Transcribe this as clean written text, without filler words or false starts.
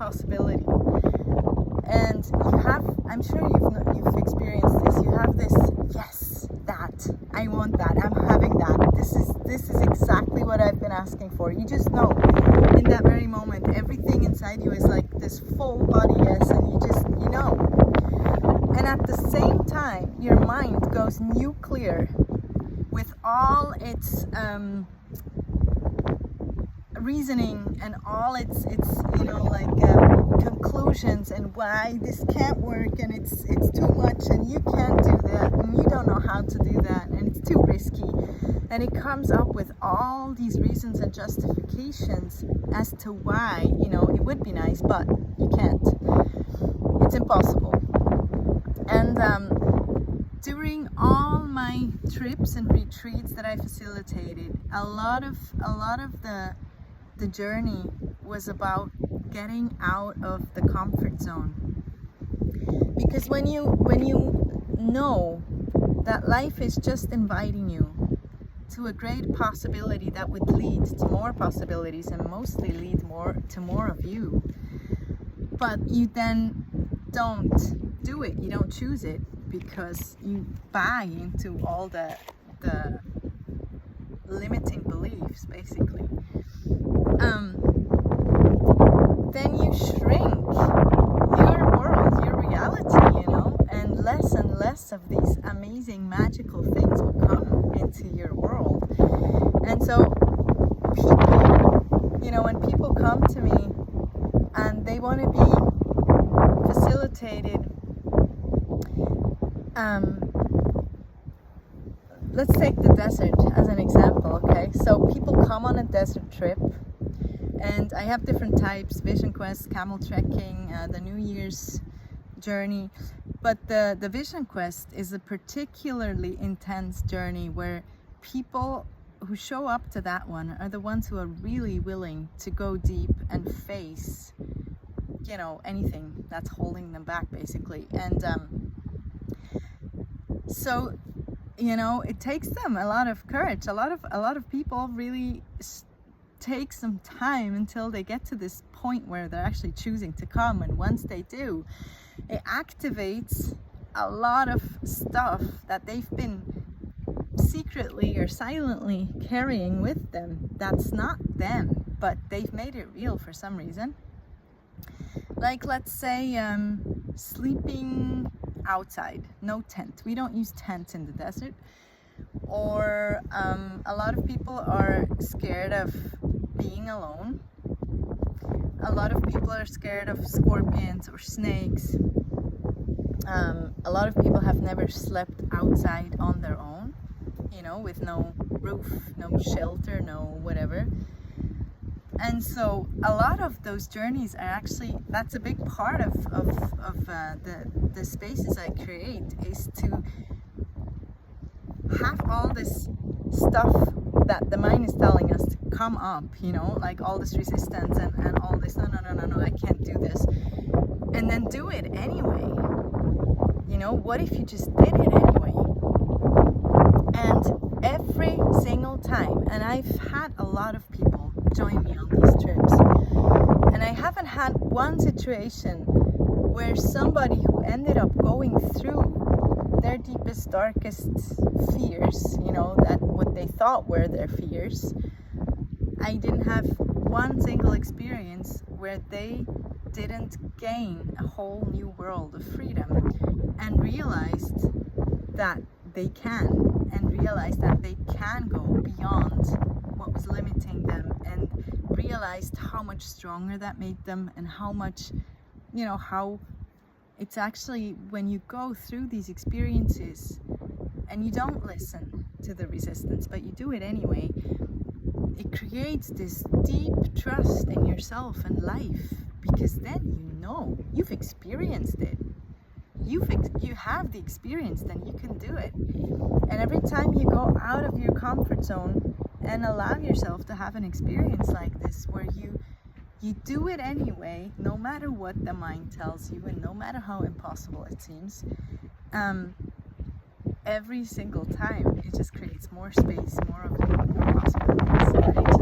possibility. And you have, I'm sure you've experienced this, you have this, yes, that, I want that, I'm having that, this is exactly what I've been asking for. You just know, in that very moment, everything inside you is like this full body yes, and you know. And at the same time, your mind goes nuclear with all its reasoning and all its conclusions and why this can't work and it's too much and you can't do that and you don't know how to do that and it's too risky, and it comes up with all these reasons and justifications as to why it would be nice, but you can't, it's impossible. And during all my trips and retreats that I facilitated, a lot of the journey was about getting out of the comfort zone. Because when you know that life is just inviting you to a great possibility that would lead to more possibilities and mostly lead to more of you, but you then don't do it, you don't choose it because you buy into all the limiting beliefs, basically, then you shrink your world, your reality, and less of these amazing magical things will come into your world. And so people, when people come to me and they want to be facilitated, let's take the desert as an example, okay? So people come on a desert trip, and I have different types: Vision Quest, camel trekking, the New Year's journey. But the Vision Quest is a particularly intense journey where people who show up to that one are the ones who are really willing to go deep and face, anything that's holding them back, basically. And so, it takes them a lot of courage. A lot of people really take some time until they get to this point where they're actually choosing to come. And once they do, it activates a lot of stuff that they've been secretly or silently carrying with them. That's not them, but they've made it real for some reason. Like, let's say sleeping outside, no tent. We don't use tents in the desert. Or a lot of people are scared of being alone. A lot of people are scared of scorpions or snakes. A lot of people have never slept outside on their own, with no roof, no shelter, no whatever. And so a lot of those journeys are actually, that's a big part of the spaces I create, is to have all this stuff that the mind is telling us to come up, like all this resistance and all this, no, I can't do this. And then do it anyway. What if you just did it anyway? And every single time, and I've had a lot of people join me on these trips, and I haven't had one situation where somebody who ended up going through their deepest, darkest fears, that what they thought were their fears, I didn't have one single experience where they didn't gain a whole new world of freedom and realized that they can, and realized that they can go beyond what was limiting them, and realized how much stronger that made them, and how much, how it's actually, when you go through these experiences and you don't listen to the resistance, but you do it anyway, it creates this deep trust in yourself and life, because then you've experienced it. You have the experience, then you can do it. And every time you go out of your comfort zone and allow yourself to have an experience like this, where you do it anyway, no matter what the mind tells you and no matter how impossible it seems, every single time it just creates more space, more of you, more possibilities.